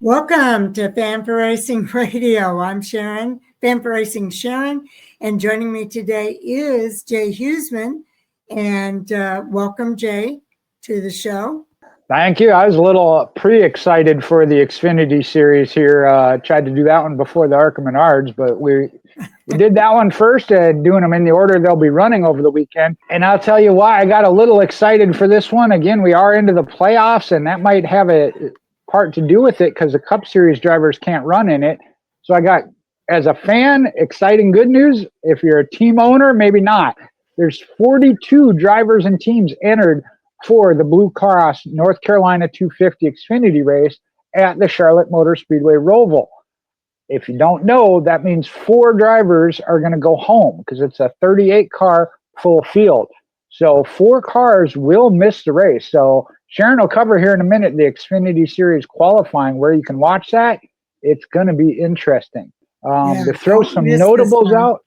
Welcome to Fan for Racing Radio. I'm Sharon, Fan for Racing Sharon, and joining me today is Jay Huseman. And welcome, Jay, to the show. Thank you. I was a little pre-excited for the Xfinity Series here. Tried to do that one before the ARCA Menards, but we did that one first, doing them in the order they'll be running over the weekend. And I'll tell you why I got a little excited for this one. Again, we are into the playoffs, and that might have a part to do with it because the Cup Series drivers can't run in it. So I got, as a fan, exciting good news. If you're a team owner, maybe not. There's 42 drivers and teams entered for the Blue Cross North Carolina 250 Xfinity race at the Charlotte Motor Speedway Roval. If you don't know, that means 4 drivers are going to go home because it's a 38-car full field. So 4 cars will miss the race. So Sharon will cover here in a minute the Xfinity Series qualifying, where you can watch that. It's going to be interesting. To throw some notables out,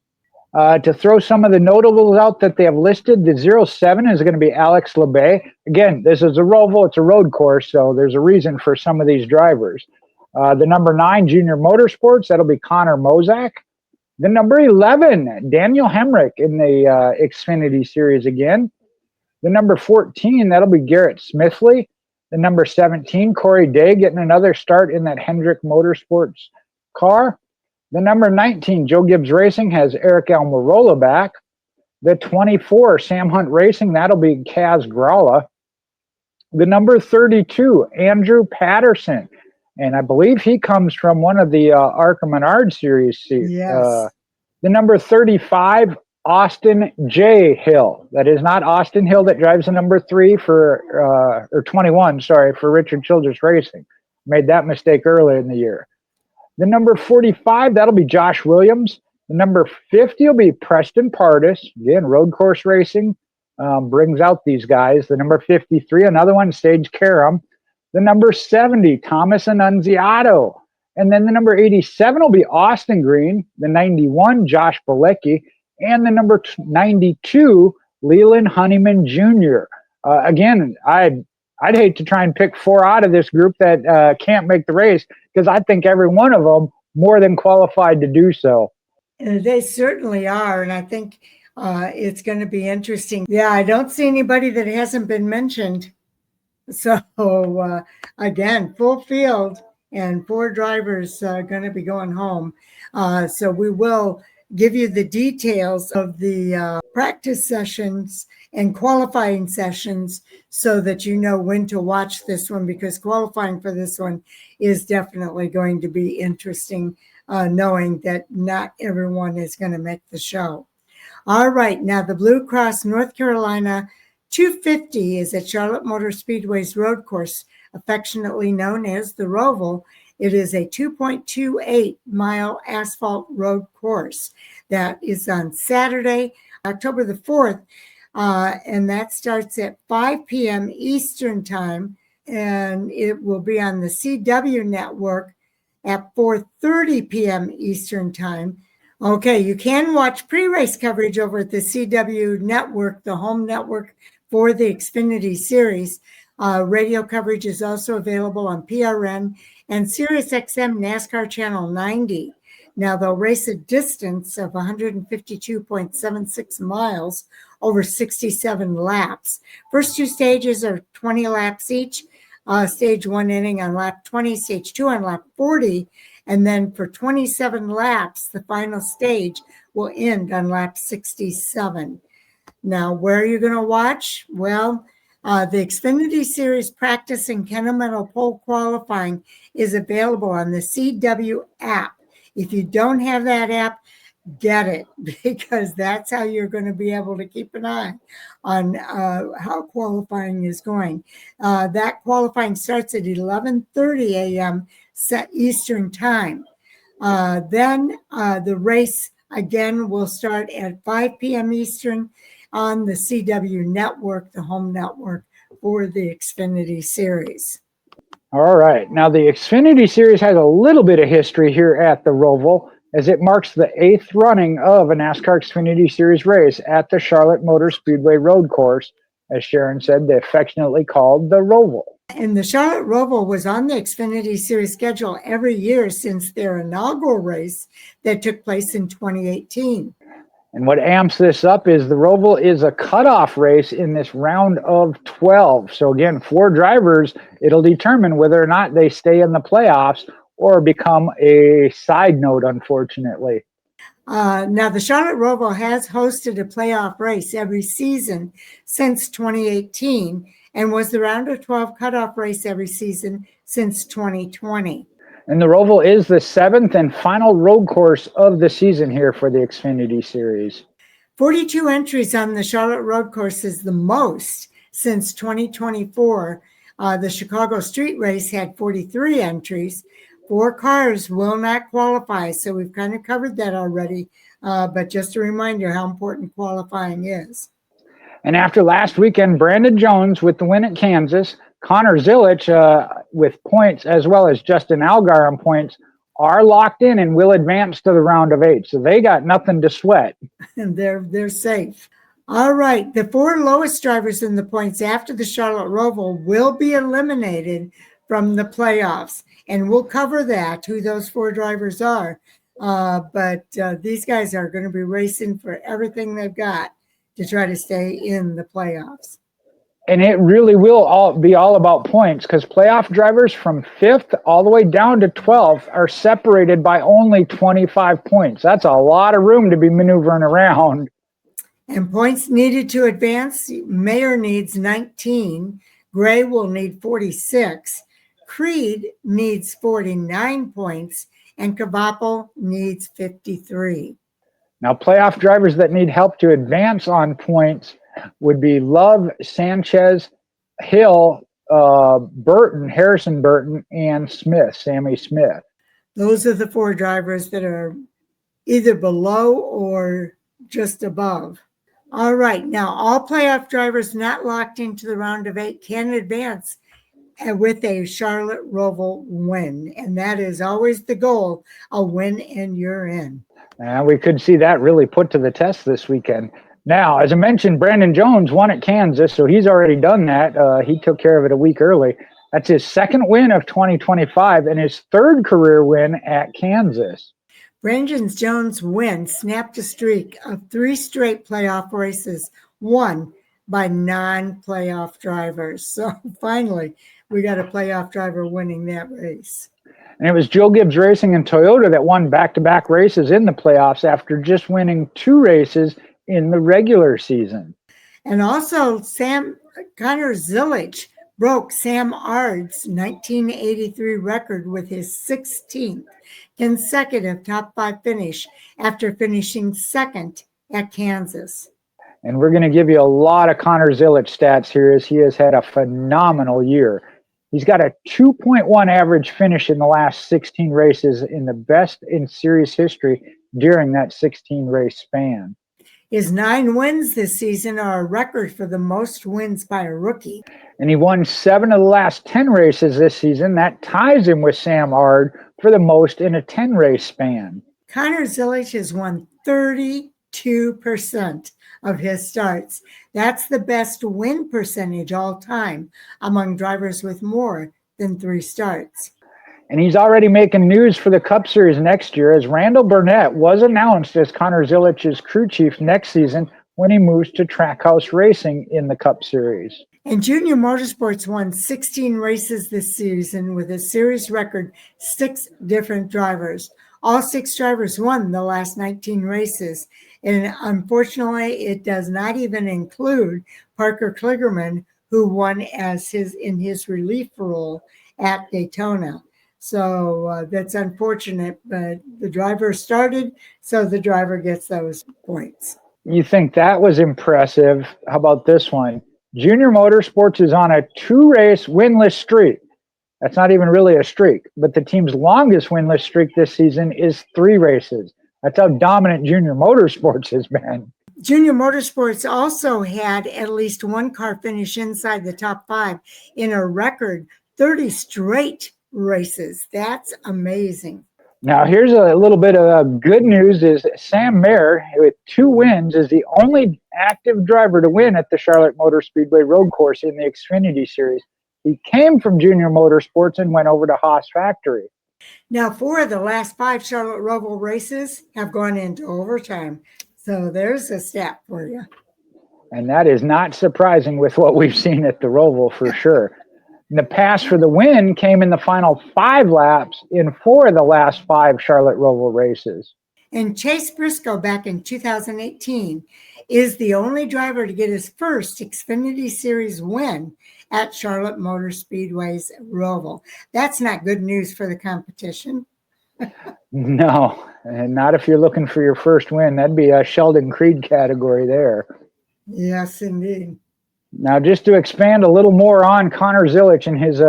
that they have listed, the 07 is going to be Alex Labbe. Again, this is a Roval. It's a road course, so there's a reason for some of these drivers. The number 9, Junior Motorsports, that'll be Connor Mozak. The number 11, Daniel Hemrick in the Xfinity Series again. The number 14, that'll be Garrett Smithley. The number 17, Corey Day, getting another start in that Hendrick Motorsports car. The number 19, Joe Gibbs Racing, has Eric Almirola back. The 24, Sam Hunt Racing, that'll be Kaz Gralla. The number 32, Andrew Patterson. And I believe he comes from one of the ARCA Menard series. Yes. The number 35, Austin J. Hill. That is not Austin Hill that drives the number 3 for, or 21, sorry, for Richard Childress Racing. Made that mistake earlier in the year. The number 45, that'll be Josh Williams. The number 50 will be Preston Pardis. Again, road course racing brings out these guys. The number 53, another one, Sage Karam. The number 70, Thomas Annunziato. And then the number 87 will be Austin Green. The 91, Josh Bilecki. And the number 92, Leland Honeyman Jr. Again, I'd hate to try and pick 4 out of this group that can't make the race, because I think every one of them more than qualified to do so. They certainly are, and I think it's going to be interesting. Yeah, I don't see anybody that hasn't been mentioned. So, again, full field and 4 drivers going to be going home. So we will give you the details of the practice sessions and qualifying sessions so that you know when to watch this one, because qualifying for this one is definitely going to be interesting, knowing that not everyone is going to make the show. All right, now the Blue Cross North Carolina 250 is at Charlotte Motor Speedway's road course, affectionately known as the Roval. It is a 2.28-mile asphalt road course that is on Saturday, October the 4th, and that starts at 5 p.m. Eastern Time, and it will be on the CW network at 4:30 p.m. Eastern Time. Okay, you can watch pre-race coverage over at the CW network, the home network for the Xfinity Series. Radio coverage is also available on PRN and SiriusXM NASCAR Channel 90. Now, they'll race a distance of 152.76 miles over 67 laps. First 2 stages are 20 laps each. Stage 1 ending on lap 20, stage 2 on lap 40. And then for 27 laps, the final stage will end on lap 67. Now, where are you going to watch? Well, the Xfinity Series practice and Kennemetal pole qualifying is available on the CW app. If you don't have that app, get it, because that's how you're going to be able to keep an eye on how qualifying is going. That qualifying starts at 11:30 a.m. Eastern Time. Then the race again will start at 5 p.m. Eastern on the CW network, the home network for the Xfinity Series. All right. Now, the Xfinity Series has a little bit of history here at the Roval, as it marks the 8th running of a NASCAR Xfinity Series race at the Charlotte Motor Speedway road course, as Sharon said, they affectionately called the Roval. And the Charlotte ROVAL was on the Xfinity Series schedule every year since their inaugural race that took place in 2018. And what amps this up is the Roval is a cutoff race in this round of 12. So again, 4 drivers, it'll determine whether or not they stay in the playoffs or become a side note, unfortunately. Now, the Charlotte ROVAL has hosted a playoff race every season since 2018 and was the round of 12 cutoff race every season since 2020. And the Roval is the 7th and final road course of the season here for the Xfinity Series. 42 entries on the Charlotte road course is the most since 2024. The Chicago street race had 43 entries. 4 cars will not qualify, so we've kind of covered that already. But just a reminder how important qualifying is. And after last weekend, Brandon Jones with the win at Kansas, Connor Zilisch with points, as well as Justin Allgaier on points, are locked in and will advance to the round of 8. So they got nothing to sweat. And they're safe. All right, the 4 lowest drivers in the points after the Charlotte ROVAL will be eliminated from the playoffs. And we'll cover that, who those 4 drivers are. But these guys are going to be racing for everything they've got to try to stay in the playoffs. And it really will be all about points, because playoff drivers from 5th all the way down to 12th are separated by only 25 points. That's a lot of room to be maneuvering around. And points needed to advance, Mayer needs 19, Gray will need 46, Creed needs 49 points, and Cavapel needs 53. Now, playoff drivers that need help to advance on points would be Love, Sanchez, Hill, Burton, Harrison Burton, and Smith, Sammy Smith. Those are the 4 drivers that are either below or just above. All right, now all playoff drivers not locked into the round of 8 can advance with a Charlotte ROVAL win, and that is always the goal, a win and you're in. And we could see that really put to the test this weekend. Now, as I mentioned, Brandon Jones won at Kansas, so he's already done that. He took care of it a week early. That's his 2nd win of 2025 and his 3rd career win at Kansas. Brandon Jones' win snapped a streak of 3 straight playoff races won by non-playoff drivers. So finally, we got a playoff driver winning that race. And it was Joe Gibbs Racing and Toyota that won back-to-back races in the playoffs after just winning 2 races in the regular season. And also, Connor Zilisch broke Sam Ard's 1983 record with his 16th consecutive top 5 finish after finishing 2nd at Kansas. And we're going to give you a lot of Connor Zilisch stats here, as he has had a phenomenal year. He's got a 2.1 average finish in the last 16 races, in the best in series history during that 16 race span. His 9 wins this season are a record for the most wins by a rookie. And he won 7 of the last 10 races this season. That ties him with Sam Ard for the most in a 10 race span. Connor Zilisch has won 32% of his starts. That's the best win percentage all time among drivers with more than 3 starts. And he's already making news for the Cup Series next year, as Randall Burnett was announced as Connor Zilisch's crew chief next season when he moves to Trackhouse Racing in the Cup Series. And Junior Motorsports won 16 races this season with a series record 6 different drivers. All 6 drivers won the last 19 races. And unfortunately, it does not even include Parker Kligerman, who won as in his relief role at Daytona. So that's unfortunate, but the driver started, so the driver gets those points. You think that was impressive? How about this one? Junior Motorsports is on a 2-race winless streak. That's not even really a streak, but the team's longest winless streak this season is 3 races. That's how dominant Junior Motorsports has been. Junior Motorsports also had at least 1 car finish inside the top 5 in a record 30 straight races. That's amazing. Now, here's a little bit of good news is Sam Mayer, with 2 wins, is the only active driver to win at the Charlotte Motor Speedway road course in the Xfinity Series. He came from Junior Motorsports and went over to Haas Factory. Now, 4 of the last 5 Charlotte ROVAL races have gone into overtime. So there's a stat for you. And that is not surprising with what we've seen at the Roval for sure. And the pass for the win came in the final 5 laps in 4 of the last 5 Charlotte ROVAL races. And Chase Briscoe back in 2018 is the only driver to get his first Xfinity Series win at Charlotte Motor Speedway's Roval. That's not good news for the competition. No, and not if you're looking for your first win. That'd be a Sheldon Creed category there. Yes, indeed. Now, just to expand a little more on Connor Zilisch in his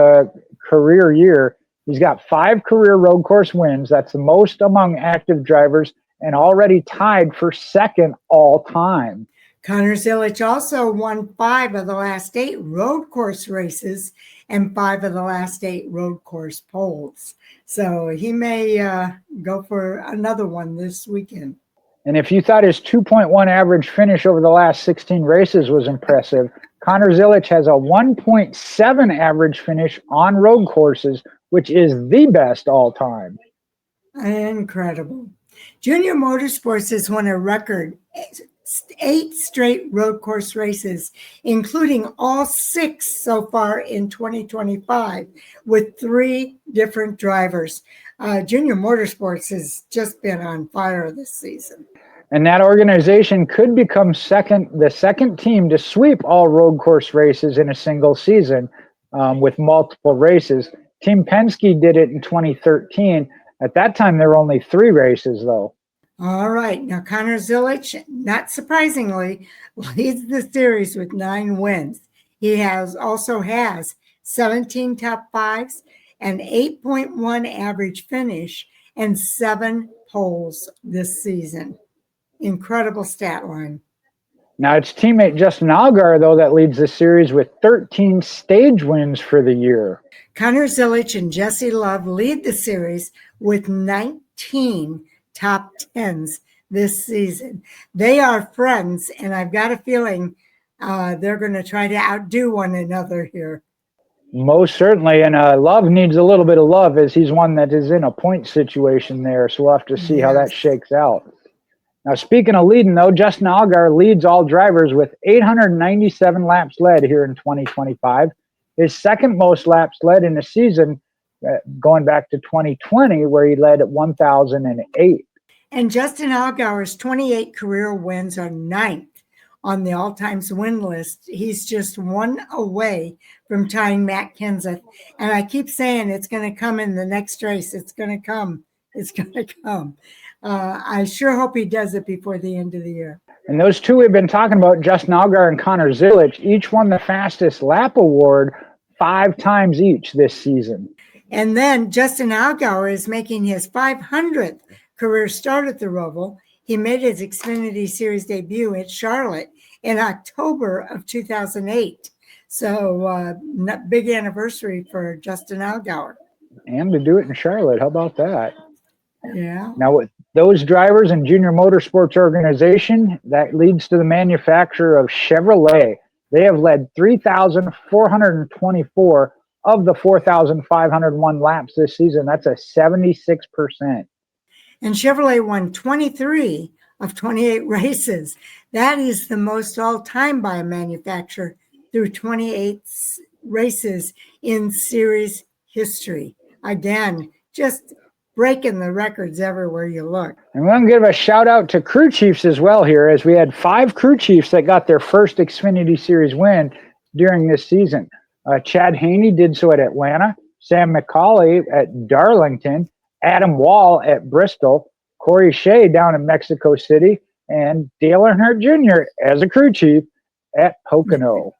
career year, he's got 5 career road course wins. That's the most among active drivers and already tied for second all time. Connor Zilisch also won 5 of the last 8 road course races and 5 of the last 8 road course poles. So he may go for another one this weekend. And if you thought his 2.1 average finish over the last 16 races was impressive, Connor Zilisch has a 1.7 average finish on road courses, which is the best all time. Incredible. Junior Motorsports has won a record 8 straight road course races, including all 6 so far in 2025 with 3 different drivers. Junior Motorsports has just been on fire this season. And that organization could become the second team to sweep all road course races in a single season with multiple races. Team Penske did it in 2013. At that time, there were only 3 races, though. All right. Now, Connor Zilisch, not surprisingly, leads the series with 9 wins. He also has 17 top 5s, an 8.1 average finish, and 7 poles this season. Incredible stat line. Now, it's teammate Justin Allgaier, though, that leads the series with 13 stage wins for the year. Connor Zilisch and Jesse Love lead the series with 19 top 10s this season. They are friends, and I've got a feeling they're going to try to outdo one another here. Most certainly, and Love needs a little bit of love as he's one that is in a point situation there, so we'll have to see how that shakes out. Now, speaking of leading, though, Justin Allgaier leads all drivers with 897 laps led here in 2025. His second most laps led in a season going back to 2020, where he led at 1,008. And Justin Allgaier's 28 career wins are 9th on the all-time win list. He's just 1 away from tying Matt Kenseth. And I keep saying it's going to come in the next race. It's going to come. It's going to come. I sure hope he does it before the end of the year. And those two we've been talking about, Justin Allgaier and Connor Zilisch, each won the fastest lap award 5 times each this season. And then Justin Allgaier is making his 500th career start at the Roval. He made his Xfinity Series debut at Charlotte in October of 2008. So big anniversary for Justin Allgaier. And to do it in Charlotte, how about that? Yeah. Now, with those drivers and Junior Motorsports organization, that leads to the manufacturer of Chevrolet. They have led 3,424 of the 4,501 laps this season. That's a 76%. And Chevrolet won 23 of 28 races. That is the most all-time by a manufacturer through 28 races in series history. Again, just breaking the records everywhere you look. And we're going to give a shout out to crew chiefs as well here, as we had 5 crew chiefs that got their first Xfinity Series win during this season. Chad Haney did so at Atlanta, Sam McCauley at Darlington, Adam Wall at Bristol, Corey Shea down in Mexico City, and Dale Earnhardt Jr. as a crew chief at Pocono.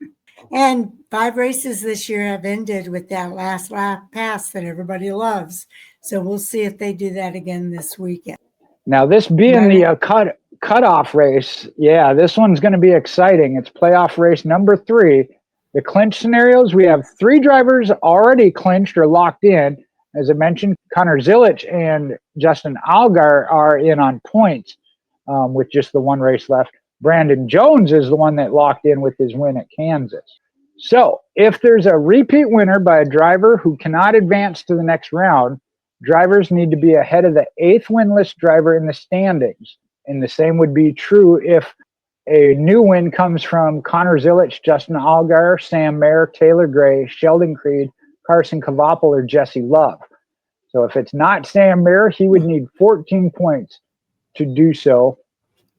And 5 races this year have ended with that last lap pass that everybody loves. So we'll see if they do that again this weekend. Now, this being the cutoff race, yeah, this one's going to be exciting. It's playoff race number 3. The clinch scenarios, we have 3 drivers already clinched or locked in. As I mentioned, Connor Zilisch and Justin Allgaier are in on points with just the 1 race left. Brandon Jones is the one that locked in with his win at Kansas. So if there's a repeat winner by a driver who cannot advance to the next round, drivers need to be ahead of the 8th winless driver in the standings. And the same would be true if a new win comes from Connor Zilisch, Justin Allgaier, Sam Mayer, Taylor Gray, Sheldon Creed, Carson Kvapil, or Jesse Love. So if it's not Sam Mayer, he would need 14 points to do so.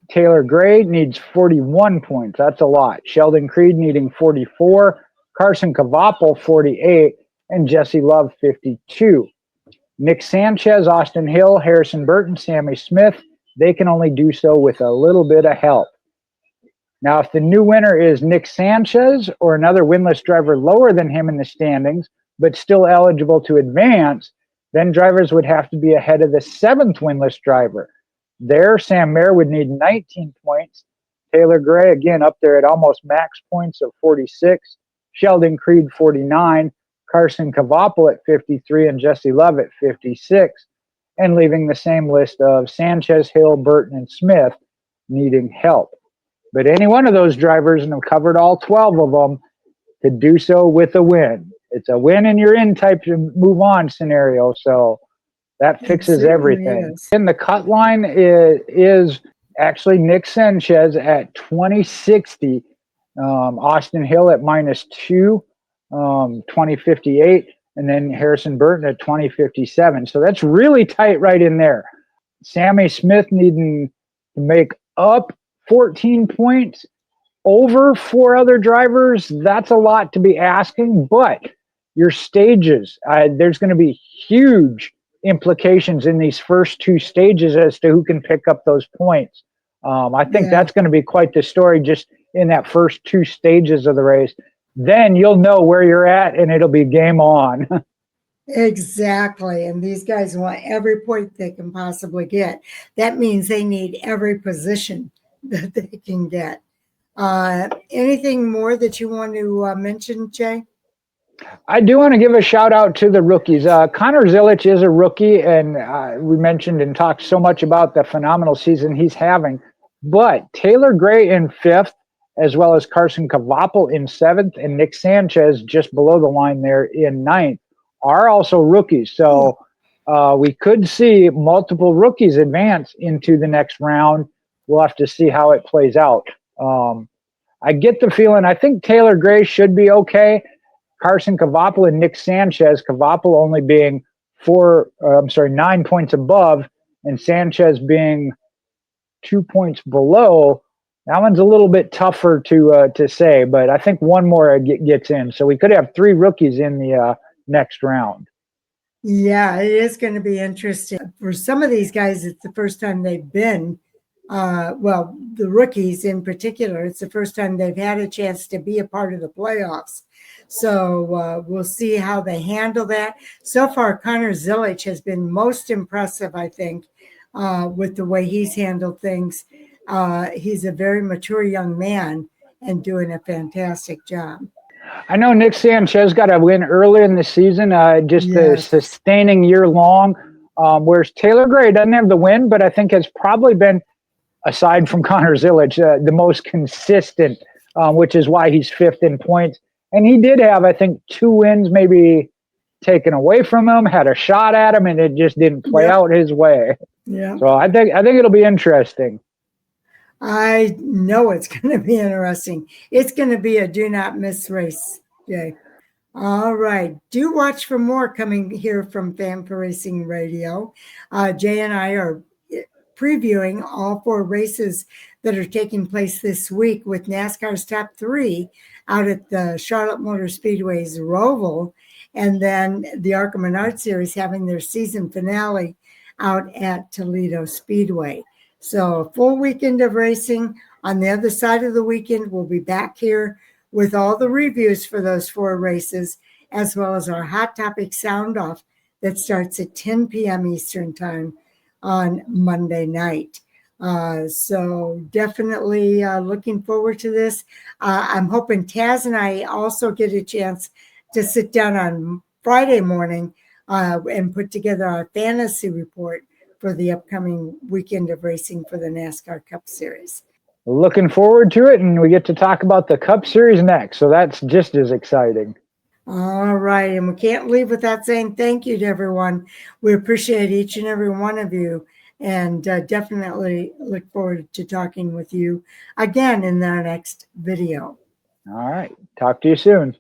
Taylor Gray needs 41 points. That's a lot. Sheldon Creed needing 44, Carson Kvapil 48, and Jesse Love 52. Nick Sanchez, Austin Hill, Harrison Burton, Sammy Smith, they can only do so with a little bit of help. Now, if the new winner is Nick Sanchez or another winless driver lower than him in the standings, but still eligible to advance, then drivers would have to be ahead of the 7th winless driver. There, Sam Mayer would need 19 points. Taylor Gray, again, up there at almost max points of 46. Sheldon Creed, 49. Carson Kvapil at 53 and Jesse Love at 56. And leaving the same list of Sanchez, Hill, Burton, and Smith needing help. But any one of those drivers, and I've covered all 12 of them, could do so with a win. It's a win and you're in type of move on scenario. So that fixes everything. Is. And the cut line is actually Nick Sanchez at 2060, Austin Hill at -2, 2058, and then Harrison Burton at 2057. So that's really tight right in there. Sammy Smith needing to make up 14 points over 4 other drivers. That's a lot to be asking, but your stages, there's going to be huge implications in these first 2 stages as to who can pick up those points. I think that's going to be quite the story just in that first 2 stages of the race. Then you'll know where you're at and it'll be game on. Exactly. And these guys want every point they can possibly get. That means they need every position that they can get. Anything more that you want to mention, Jay? I do want to give a shout out to the rookies. Connor Zilisch is a rookie, and we mentioned and talked so much about the phenomenal season he's having. But Taylor Gray in 5th, as well as Carson Kvapil in 7th, and Nick Sanchez just below the line there in 9th, are also rookies. So we could see multiple rookies advance into the next round. We'll have to see how it plays out. I get the feeling, I think Taylor Gray should be okay. Carson Kvapil and Nick Sanchez, Kvapil only being 9 points above, and Sanchez being 2 points below. That one's a little bit tougher to say, but I think one more gets in. So we could have 3 rookies in the next round. Yeah, it is going to be interesting. For some of these guys, it's the first time they've been, the rookies in particular, it's the first time they've had a chance to be a part of the playoffs. So we'll see how they handle that. So far, Connor Zilisch has been most impressive, I think, with the way he's handled things. He's a very mature young man and doing a fantastic job. I know Nick Sanchez got a win earlier in the season, the sustaining year long, whereas Taylor Gray doesn't have the win, but I think has probably been, aside from Connor Zilisch, the most consistent, which is why he's 5th in points. And he did have, I think, 2 wins maybe taken away from him, had a shot at him, and it just didn't play out his way. Yeah. So I think it'll be interesting. I know it's going to be interesting. It's going to be a do not miss race, Jay. All right. Do watch for more coming here from Fan for Racing Radio. Jay and I are previewing all 4 races that are taking place this week with NASCAR's top 3 out at the Charlotte Motor Speedway's ROVAL, and then the ARCA Menard Series having their season finale out at Toledo Speedway. So a full weekend of racing. On the other side of the weekend, we'll be back here with all the reviews for those 4 races, as well as our Hot Topic Sound Off that starts at 10 p.m. Eastern Time on Monday night. So definitely looking forward to this. I'm hoping Taz and I also get a chance to sit down on Friday morning and put together our fantasy report for the upcoming weekend of racing for the NASCAR Cup Series. Looking forward to it, and we get to talk about the Cup Series next, so that's just as exciting. All right, and we can't leave without saying thank you to everyone. We appreciate each and every one of you, and definitely look forward to talking with you again in our next video. All right. Talk to you soon.